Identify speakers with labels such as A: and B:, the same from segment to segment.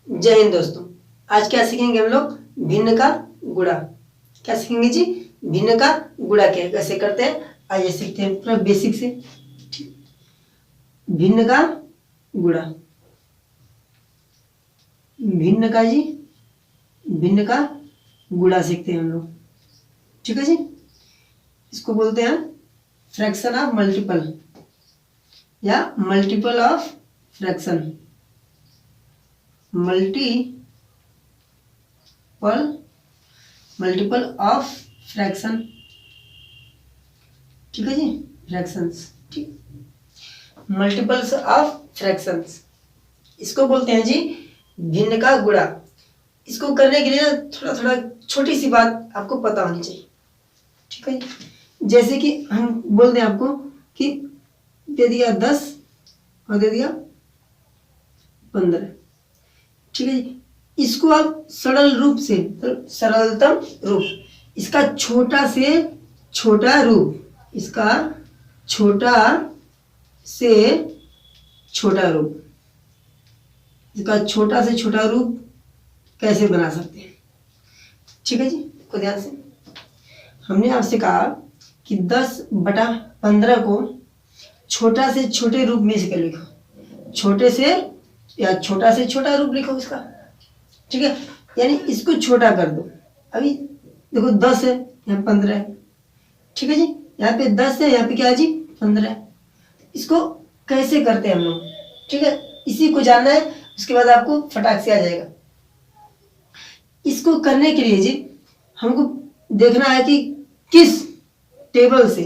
A: जय हिंद दोस्तों। आज क्या सीखेंगे हम लोग? भिन्न का गुणा। क्या सीखेंगे जी? भिन्न का गुणा कैसे करते हैं, आइए सीखते हैं पूरा बेसिक से। भिन्न का गुणा, भिन्न का जी, भिन्न का गुणा सीखते हैं हम लोग। ठीक है जी। इसको बोलते हैं फ्रैक्शन ऑफ मल्टीपल या multiple of fraction. Multiple of fraction. ठीक है जी, फ्रैक्शंस। ठीक, मल्टीपल्स ऑफ फ्रैक्शंस, इसको बोलते हैं जी भिन्न का गुणा। इसको करने के लिए थोड़ा थोड़ा छोटी सी बात आपको पता होनी चाहिए। ठीक है, जैसे कि हम बोल दें आपको कि दे दिया 10 और दे दिया 15। ठीक है जी, इसको आप सरल रूप से, सरलतम रूप, इसका छोटा से छोटा रूप, इसका छोटा से छोटा रूप, इसका छोटा से छोटा रूप कैसे बना सकते हैं? ठीक है जी, को ध्यान से। हमने आपसे कहा कि 10/15 को छोटा से छोटे रूप में से लिखो, छोटे से या छोटा से छोटा रूप लिखो इसका। ठीक है, यानी इसको छोटा कर दो। अभी देखो 10 है, यहाँ 15 है। ठीक है जी, यहाँ पे 10 है, यहाँ पे क्या है जी 15 है। इसको कैसे करते हैं हम लोग? ठीक है, इसी को जानना है, उसके बाद आपको फटाक से आ जाएगा। इसको करने के लिए जी हमको देखना है कि किस टेबल से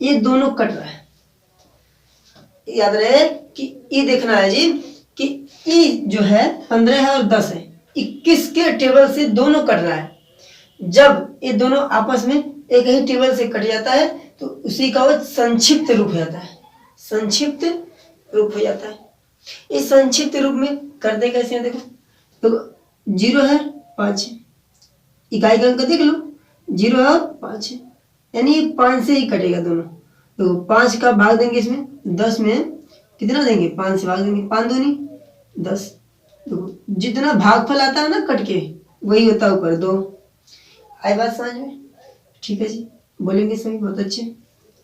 A: ये दोनों कट रहा है। याद रहे कि ये देखना है जी कि ये जो है 15 है और 10 है, 21 के टेबल से दोनों कट रहा है। जब ये दोनों आपस में एक ही टेबल से कट जाता है तो उसी का वो संक्षिप्त रूप हो जाता है, संक्षिप्त रूप हो जाता है। इस संक्षिप्त रूप में करते कैसे हैं? देखो तो 0 है 5 है, इकाई का अंक देख लो, 0 है और 5 है, यानी 5 से ही कटेगा दोनों। तो 5 का भाग देंगे इसमें, 10 में कितना देंगे? 5 से भाग देंगे, 5 दूनी 10। देखो जितना भागफल आता है ना कट के, वही होता है ऊपर 2। आई बात समझ में? ठीक है जी, बोलेंगे सभी, बहुत अच्छे।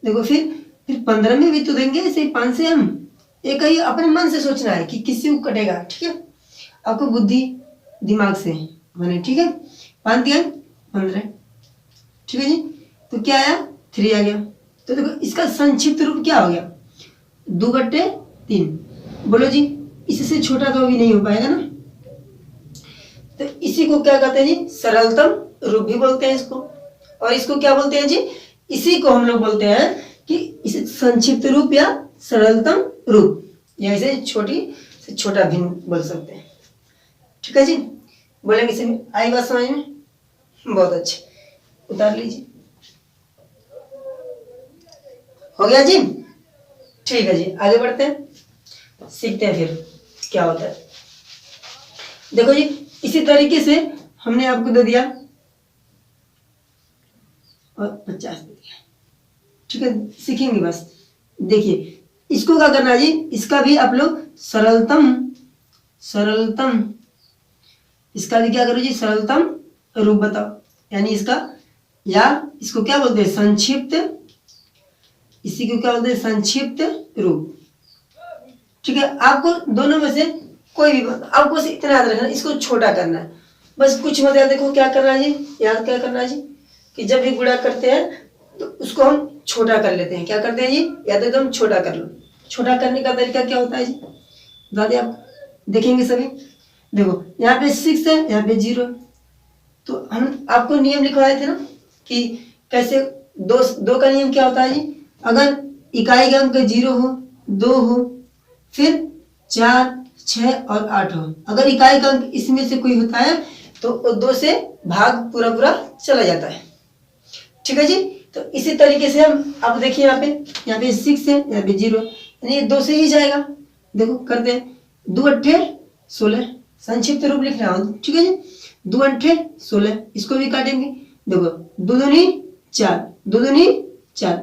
A: देखो फिर 15 में भी तो देंगे ऐसे 5 से हम, एक ही अपने मन से सोचना है कि किससे वो कटेगा। ठीक है, आपको बुद्धि दिमाग से मैंने, ठीक है, 5 दिया 15। ठीक है जी, तो क्या आया? 3 आ गया। तो देखो इसका संक्षिप्त रूप क्या हो गया? 2/3। बोलो जी, इससे छोटा तो अभी नहीं हो पाएगा ना। तो इसी को क्या कहते हैं जी? सरलतम रूप भी बोलते हैं इसको। और इसको क्या बोलते हैं जी? इसी को हम लोग बोलते हैं कि इसे संक्षिप्त रूप या सरलतम रूप, या इसे छोटी से छोटा भिन्न बोल सकते हैं। ठीक है जी, बोलेंगे इसे। आई बात समझ में? बहुत अच्छे, उतार लीजिए। हो गया जी? ठीक है जी, आगे बढ़ते हैं, सीखते हैं फिर क्या होता है। देखो जी, इसी तरीके से हमने आपको दे दिया और 50 दे दिया। ठीक है, सीखेंगे बस। देखिए इसको क्या करना है जी, इसका भी आप लोग सरलतम इसका भी क्या करो जी? सरलतम रूप बताओ, यानी इसका, या इसको क्या बोलते हैं? संक्षिप्त, इसी को क्या बोलते हैं? संक्षिप्त रूप। ठीक है, आपको दोनों में से कोई भी आपको इतना याद रखना, इसको छोटा करना है बस, कुछ मत याद। देखो क्या करना है जी, याद क्या करना है जी, कि जब भी गुणा करते हैं तो उसको हम छोटा कर लेते हैं। क्या करते हैं जी? या तो एकदम छोटा कर लो। छोटा करने का तरीका क्या होता है जी, बता दें आप, देखेंगे सभी। देखो यहाँ पे 6 है, यहाँ पे 0 है, तो हम आपको नियम लिखवाए थे ना कि कैसे। दो का नियम क्या होता है जी? अगर इकाई का अंक 0 हो, 2 हो, फिर 4, 6 और 8 हो, अगर इकाई का अंक इसमें से कोई होता है तो 2 से भाग पूरा पूरा चला जाता है। ठीक है जी, तो इसी तरीके से हम, आप देखिए यहाँ पे 6 है, यहाँ पे 0, यानी 2 से ही जाएगा। देखो करते हैं, 2 8 16, संक्षिप्त रूप लिख रहा हूँ। ठीक है जी, 2 8 16, इसको भी काटेंगे। देखो 2 दूनी 4, 2 दूनी 4,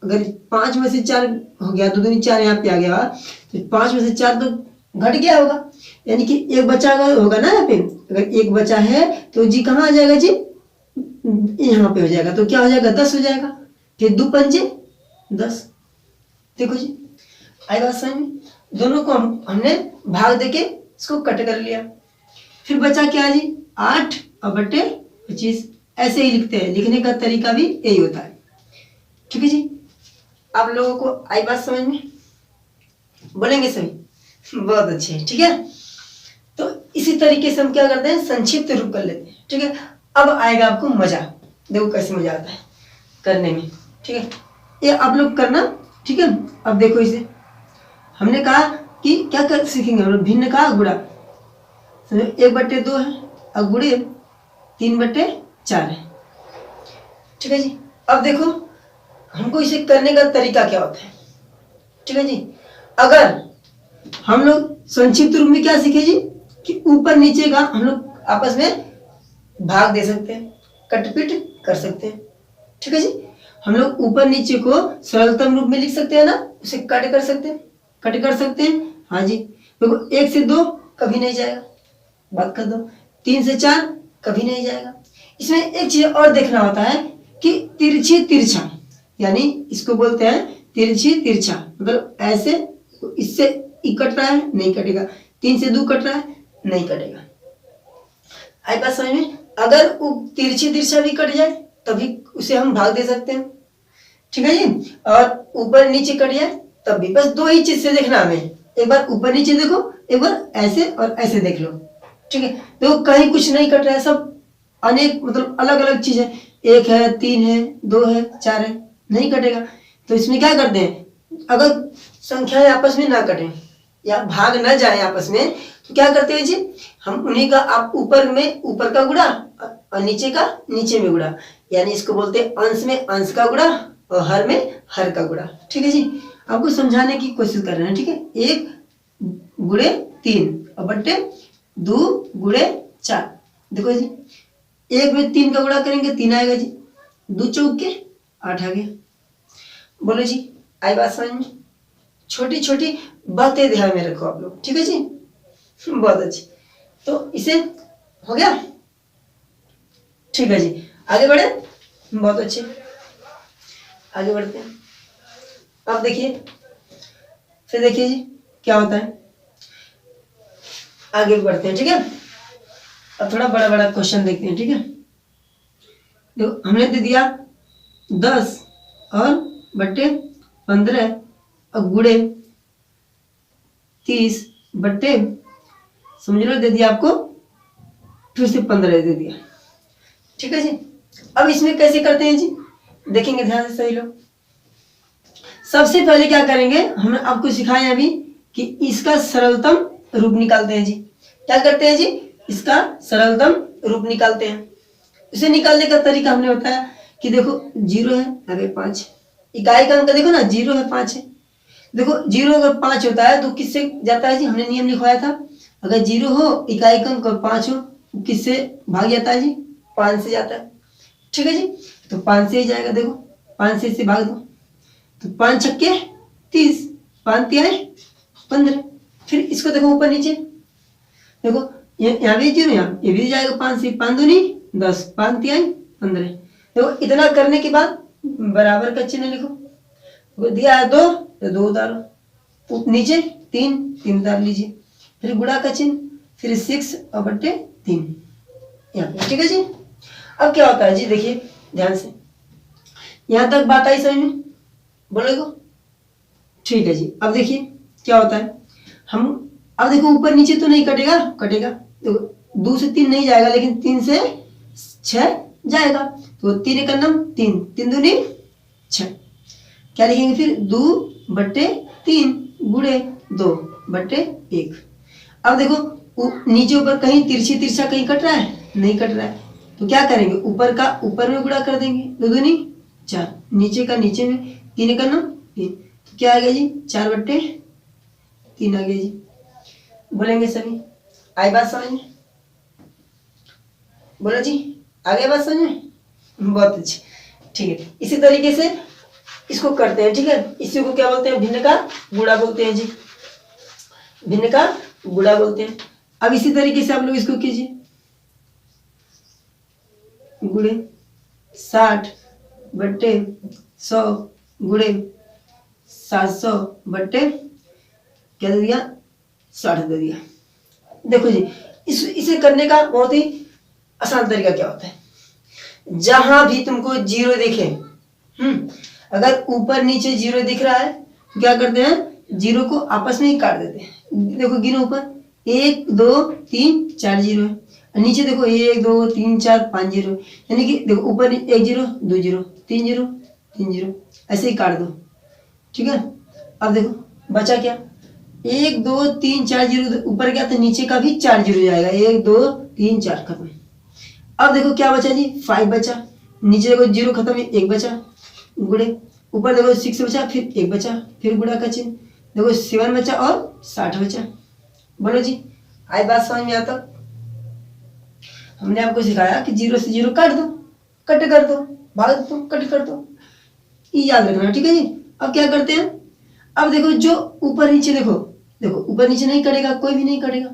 A: अगर 5 में से 4 हो गया, 2 दूनी 4 यहाँ पे आ गया, तो 5 में से 4 तो घट गया होगा, यानी कि एक बचा अगर होगा ना यहाँ पे, अगर एक बचा है तो जी कहाँ आ जाएगा जी, यहाँ पे हो जाएगा, तो क्या हो जाएगा 10 हो जाएगा। फिर 2 पंजे 10। देखो जी आई बात समझ में, दोनों को हमने भाग देके इसको कट कर लिया। फिर बचा क्या जी 8 और बटे 25, ऐसे ही लिखते हैं, लिखने का तरीका भी यही होता है। ठीक है जी, आप लोगों को आई बात समझ में, बोलेंगे सभी, बहुत अच्छे। ठीक है, तो इसी तरीके से हम क्या करते हैं, संक्षिप्त रूप कर लेते हैं। ठीक है, अब आएगा आपको मजा, देखो कैसे मजा आता है करने में। ठीक है, ये आप लोग करना। ठीक है, अब देखो इसे हमने कहा कि क्या कर सीखेंगे हम लोग, भिन्न का गुणा, 1/2 है और गुणे 3/4 है। ठीक है जी, अब देखो हमको इसे करने का तरीका क्या होता है। ठीक है जी, अगर हम लोग संक्षिप्त रूप में क्या सीखे जी, कि ऊपर नीचे का हम लोग आपस में भाग दे सकते हैं, कटपीट कर सकते हैं। ठीक है जी, हम लोग ऊपर नीचे को सरलतम रूप में लिख सकते हैं ना, उसे कट कर सकते हैं, कट कर सकते हैं। हाँ जी, देखो 1 से 2 कभी नहीं जाएगा, बात कर दो। 3 से 4 कभी नहीं जाएगा। इसमें एक चीज और देखना होता है कि तिरछी तिरछा, यानी इसको बोलते हैं तिरछी तिरछा, मतलब ऐसे इससे कट रहा है नहीं कटेगा, 3 से 2 कट रहा है नहीं कटेगा। आई बात समझ में, अगर तिरछी तिरछा भी कट जाए तभी उसे हम भाग दे सकते हैं। ठीक है जी, और ऊपर नीचे कट जाए तब भी, बस 2 ही चीज से देखना हमें, एक बार ऊपर नीचे देखो, एक बार ऐसे और ऐसे देख लो। ठीक है, तो कहीं कुछ नहीं कट रहा है, सब अनेक मतलब अलग अलग चीज है, 1 है 3 है 2 है 4 है, नहीं कटेगा। तो इसमें क्या करते हैं, अगर संख्याएं आपस में ना कटें या भाग ना जाए आपस में, तो क्या करते हैं जी, हम उन्हीं का आप ऊपर में ऊपर का गुणा और नीचे का नीचे में गुणा, यानी इसको बोलते हैं अंश में अंश का गुणा और हर में हर का गुणा। ठीक है जी, आपको समझाने की कोशिश कर रहे हैं। ठीक है, 1 गुणे 3 और बट्टे 2 गुणे 4। देखो जी 1 में 3 का गुणा करेंगे 3 आएगा जी, 2 चौके 8 आ गया। बोलो जी आई बात समझ में, छोटी छोटी बातें ध्यान में रखो आप लोग। ठीक है जी, बहुत अच्छी। तो इसे हो गया। ठीक है जी, आगे बढ़े, बहुत अच्छे, आगे बढ़ते हैं। अब देखिए, फिर देखिए जी क्या होता है, आगे बढ़ते हैं। ठीक है, अब थोड़ा बड़ा बड़ा क्वेश्चन देखते हैं। ठीक है, देखो हमने दे दिया 10 और बट्टे 15 और गुणे 30 बट्टे, समझ लो दे दिया आपको, फिर से 15 दे दिया। ठीक है जी, अब इसमें कैसे करते हैं जी, देखेंगे ध्यान से सही लोग। सबसे पहले क्या करेंगे, हमने आपको सिखाया अभी कि इसका सरलतम रूप निकालते हैं जी। क्या करते हैं जी, इसका सरलतम रूप निकालते हैं। इसे निकालने का तरीका हमने बताया कि देखो 0 है आगे 5, इकाई का अंक देखो ना 0 है 5 है। देखो 0 अगर 5 होता है तो किससे जाता है जी, हमने नियम लिखवाया था, अगर 0 हो इकाई का अंक और 5 हो, किससे भाग जाता है जी, 5 से जाता है। ठीक है जी, तो 5 से ही जाएगा। देखो 5 से इसे भाग दो, तो 5 छक्के 30, 5 तिहाई 15। फिर इसको देखो ऊपर नीचे, देखो यहाँ भी 0, यहाँ ये भी जाएगा 5 से, 5 दूनी 10, 5 तिहाई 15। देखो इतना करने के बाद बराबर का चिन्ह लिखो, दिया है 2 तो 2 उतारो, नीचे 3 उतार लीजिए, फिर गुणा का चिन्ह, फिर 6 और बट्टे 3 यहाँ पे। ठीक है जी, अब क्या होता है जी, देखिए ध्यान से, यहां तक बात आई समझ में, बोलेगो। ठीक है जी, अब देखिए क्या होता है, हम अब देखो ऊपर नीचे तो नहीं कटेगा, कटेगा देखो 2 से 3 नहीं जाएगा, लेकिन 3 से 6 जाएगा, तो 3 का नाम 3, 3 दूनी 6, क्या लिखेंगे फिर 2 बट्टे 3 गुणे 2 बट्टे 1। अब देखो नीचे ऊपर कहीं तिरछी तिरछा कहीं कट रहा है, नहीं कट रहा है, तो क्या करेंगे, ऊपर का ऊपर में गुणा कर देंगे, 2 दूनी 4, नीचे का नीचे में, 3 का नाम 3, तो क्या आ गया जी 4 बट्टे 3 आ गया जी। बोलेंगे सभी आई बात समझ में, बोलो जी आगे बात समझ में, बहुत अच्छी। ठीक है, इसी तरीके से इसको करते हैं। ठीक है, इसी को क्या बोलते हैं, भिन्न का गुणा बोलते हैं जी, भिन्न का गुणा बोलते हैं। अब इसी तरीके से आप लोग इसको कीजिए, गुणे 60/100 गुणे 700/, क्या दे दिया, 60 दे दिया। देखो जी, इसे करने का बहुत ही आसान तरीका क्या होता है, जहां भी तुमको जीरो दिखे, अगर ऊपर नीचे जीरो दिख रहा है तो क्या करते हैं, जीरो को आपस में ही काट देते हैं। देखो गिनो, ऊपर 1 2 3 4 जीरो है, नीचे देखो 1 2 3 4 5 जीरो, यानी कि देखो ऊपर 1 जीरो 2 जीरो 3 जीरो 3 जीरो, ऐसे ही काट दो। ठीक है, अब देखो बचा क्या, 1 2 3 4 जीरो, ऊपर गया तो नीचे का भी 4 जीरो जाएगा, 1 2 3 4 खत्म। अब देखो क्या बचा जी, 5 बचा, नीचे देखो जीरो खत्म है, 1 बचा, गुणे ऊपर देखो 6 बचा, फिर 1 बचा, फिर गुणा का चिन्ह, देखो 7 बचा और 60 बचा। बोलो जी, आई बात समझ में आता? हमने आपको सिखाया कि जीरो से जीरो काट दो, कट कर दो, भाग दो, कट कर दो, ये याद रखना। ठीक है जी, अब क्या करते हैं, अब देखो जो ऊपर नीचे, देखो देखो ऊपर नीचे नहीं कटेगा, कोई भी नहीं कटेगा।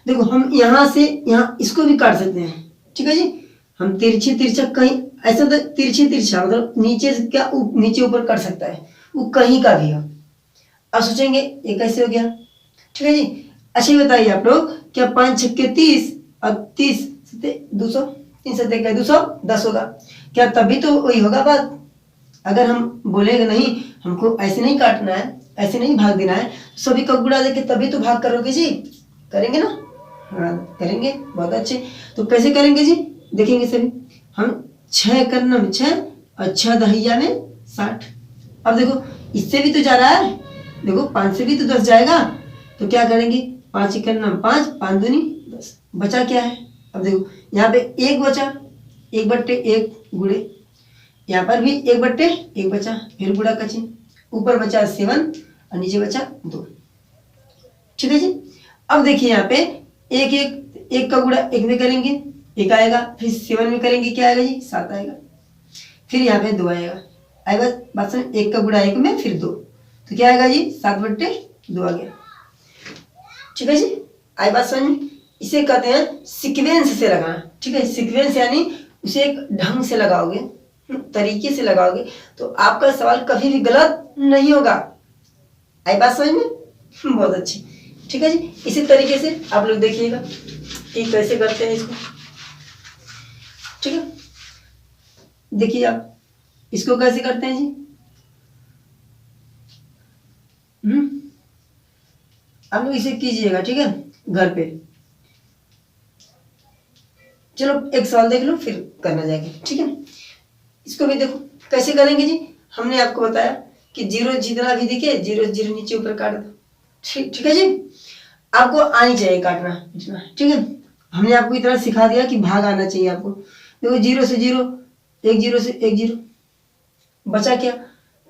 A: देखो हम यहाँ से यहाँ इसको भी काट सकते हैं। ठीक है जी, हम तिरछी तिरछा कहीं ऐसा तो तिरछी तिरछा मतलब नीचे से क्या नीचे ऊपर कर सकता है, वो कहीं का भी हो। अब सोचेंगे ये कैसे हो गया। ठीक है जी, अच्छा ही बताइए आप लोग, क्या 5 छक्के 30 और 30 200, 3 सत्ते 210 होगा क्या? तभी तो वही होगा बात। अगर हम बोलेंगे नहीं हमको ऐसे नहीं काटना है, ऐसे नहीं भाग देना है, सभी को गुणा देके तभी तो भाग करोगे जी, करेंगे ना? हाँ करेंगे, बहुत अच्छे। तो कैसे करेंगे जी, देखेंगे सभी। हम 6 करना में 6 और 6 दहिया में 60। अब देखो इससे भी तो जा रहा है, देखो 5 से भी तो 10 जाएगा, तो क्या करेंगे, 5 करना 5, 5 दूनी 10, बचा क्या है। अब देखो यहाँ पे 1 बचा, 1/1 गुणे, यहाँ पर भी 1/1 बचा, फिर गुणा का चिन्ह, ऊपर बचा 7 और नीचे बचा 2। ठीक है जी, अब देखिए यहाँ पे एक का गुणा 1 में करेंगे 1 आएगा, फिर 7 में करेंगे क्या आएगा जी, 7 आएगा, फिर यहाँ पे 2 आएगा। आएगा बात समझ, 1 का गुणा 1 में फिर 2, तो क्या आएगा जी, 7/2 आ गया। ठीक है जी, आई बात समझ में? इसे कहते हैं सीक्वेंस से लगाना। ठीक है, सीक्वेंस यानी उसे एक ढंग से लगाओगे, तरीके से लगाओगे, तो आपका सवाल कभी भी गलत नहीं होगा। आई बात समझ में? बहुत अच्छी। ठीक है जी, इसी तरीके से आप लोग देखिएगा कि कैसे करते हैं इसको। ठीक है, देखिए आप इसको कैसे करते हैं जी। आप लोग इसे कीजिएगा, ठीक है, घर पे। चलो एक सवाल देख लो फिर करना जाएगा। ठीक है, इसको भी देखो कैसे करेंगे जी। हमने आपको बताया कि जीरो जितना भी दिखे जीरो जीरो नीचे ऊपर काट दो। ठीक है जी, आपको आनी चाहिए काटना इतना। ठीक है, हमने आपको इतना सिखा दिया कि भाग आना चाहिए आपको। देखो जीरो से जीरो, 1 जीरो से 1 जीरो, बचा क्या,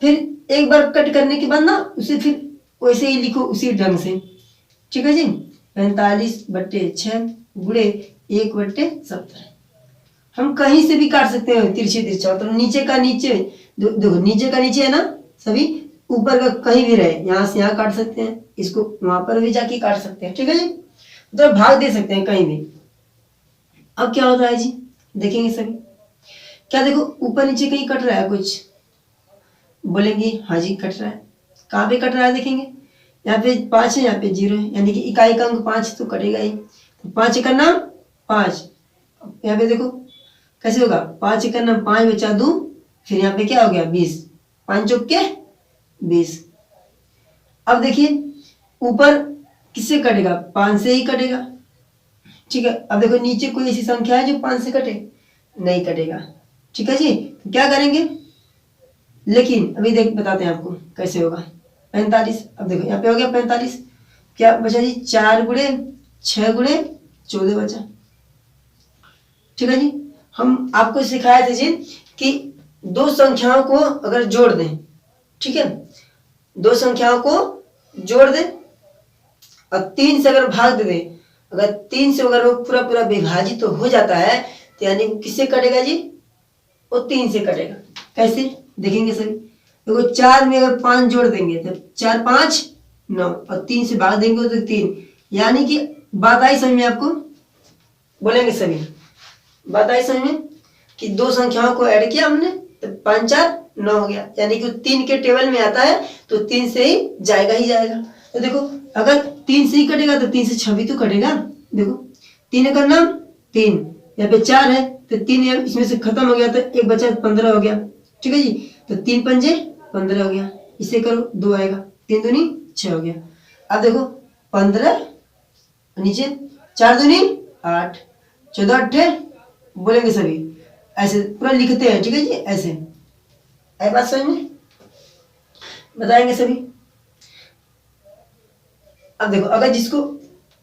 A: फिर एक बार कट करने के बाद ना उसे फिर वैसे ही लिखो उसी ढंग से। ठीक है जी, 45/6 गुणे 1/70। हम कहीं से भी काट सकते हैं तिरछे तिरछा, मतलब नीचे का नीचे, देखो नीचे का नीचे है ना सभी, ऊपर का कहीं भी रहे, यहाँ से यहाँ काट सकते हैं, इसको वहां पर भी जाके काट सकते हैं। ठीक है जी, तो भाग दे सकते हैं कहीं भी। अब क्या होता है जी, देखेंगे सभी। क्या देखो ऊपर नीचे कहीं कट रहा है कुछ, बोलेंगे हाँ जी कट रहा है। कहाँ पे कट रहा है देखेंगे, यहाँ पे 5 है, यहाँ पे 0 है, यानी कि इकाई का अंक 5 तो कटेगा ही। तो 5 का नाम 5, यहाँ पे देखो कैसे होगा, 5 का नाम 5 बचा 2, फिर यहाँ पे क्या हो गया 20, 5 चौक के 20। अब देखिए ऊपर किससे कटेगा, 5 से ही कटेगा। ठीक है, अब देखो नीचे कोई ऐसी संख्या है जो 5 से कटे, नहीं कटेगा। ठीक है जी, तो क्या करेंगे, लेकिन अभी देख बताते हैं आपको कैसे होगा। 45, अब देखो यहाँ पे हो गया 45, क्या बचा जी 4 गुणे 6 गुणे 14 बचा। ठीक है जी, हम आपको सिखाए थे जी कि दो संख्याओं को अगर जोड़ दें, ठीक है, दो संख्याओं को जोड़ दें और 3 से अगर भाग दे दें, अगर 3 से अगर वो पूरा पूरा विभाजित तो हो जाता है, तो यानी किससे कटेगा जी, वो 3 से कटेगा। कैसे देखेंगे सभी, देखो 4 में अगर 5 जोड़ देंगे तो 4 5 9 और 3 से भाग देंगे तो 3, यानी कि बात आई समझ में आपको? बोलेंगे सभी, बात आई समझ में कि दो संख्याओं को ऐड किया हमने तो 5 4 9 हो गया, यानी कि 3 के टेबल में आता है तो 3 से ही जाएगा। तो देखो अगर 3 से ही कटेगा तो 3 से 6 भी तो कटेगा। देखो 3 का नाम 3, यहाँ पे 4 है तो 3 इसमें से खत्म हो गया तो एक बचा 15 हो गया। ठीक है जी, तो 3 पंजे 15 हो गया, इसे करो 2 आएगा, 3 दूनी 6 हो गया। अब देखो 15 नीचे 4 दूनी 8, 14 8 बोलेंगे सभी, ऐसे पूरा लिखते हैं। ठीक है जी, ऐसे आई बात समझ में? बताएंगे सभी। अब देखो अगर जिसको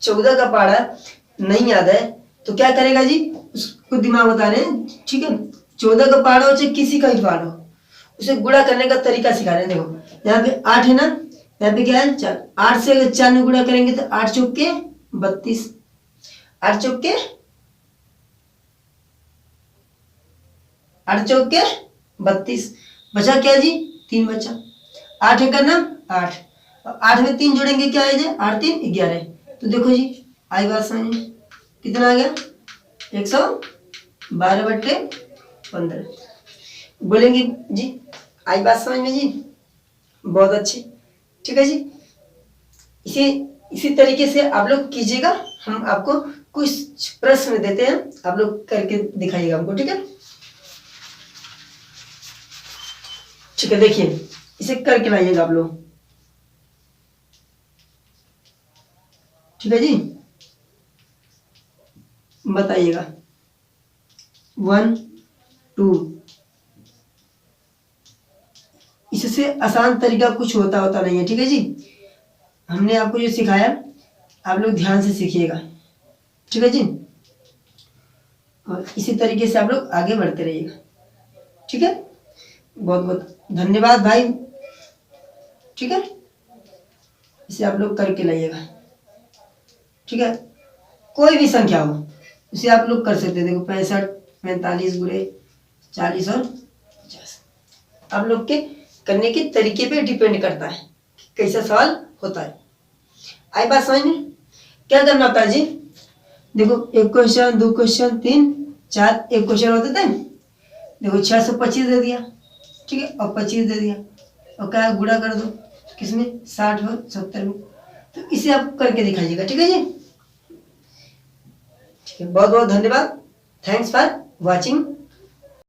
A: 14 का पहाड़ा नहीं याद है तो क्या करेगा जी, उसको दिमाग बता रहे हैं। ठीक है, 14 का पहाड़ा हो चाहे किसी का भी पहाड़ा हो, उसे गुणा करने का तरीका सिखा रहे हैं। देखो यहाँ पे 8 है ना, यहाँ पे क्या है 4, 8 से अगर 4 में गुणा करेंगे तो 8 चौक के 32, 8 चौक के 32, बचा क्या जी 3 बचा, 8 है का नाम 8, 8 में 3 जोड़ेंगे क्या है जी 8 3 11। तो देखो जी आई बात समझ में, कितना आ गया 112/15 बोलेंगे जी। आई बात समझ में जी, बहुत अच्छी। ठीक है जी, इसी तरीके से आप लोग कीजिएगा। हम आपको कुछ प्रश्न देते हैं, आप लोग करके दिखाइएगा हमको। ठीक है, ठीक है, देखिए इसे करके लाइएगा आप लोग। ठीक है जी, बताइएगा 1 2। इससे आसान तरीका कुछ होता नहीं है। ठीक है जी, हमने आपको जो सिखाया आप लोग ध्यान से सीखिएगा। ठीक है जी, और इसी तरीके से आप लोग आगे बढ़ते रहिएगा। ठीक है, बहुत बहुत धन्यवाद भाई। ठीक है, इसे आप लोग करके लाइएगा। ठीक है, कोई भी संख्या हो उसे आप लोग कर सकते हैं। देखो 65 45 गुणे 40 और 50 आप लोग के करने के तरीके पे डिपेंड करता है कि कैसा सवाल होता है। आई बात समझ में? क्या करना होता है जी, देखो 1 क्वेश्चन 2 क्वेश्चन 3 4 एक क्वेश्चन होता था। देखो 625 दे दिया, ठीक है, और 25 दे दिया, और क्या गुणा कर दो किसमें 60 और 70 में। तो इसे आप करके दिखाइएगा। ठीक है जी, ठीक है, बहुत बहुत धन्यवाद। Thanks for watching.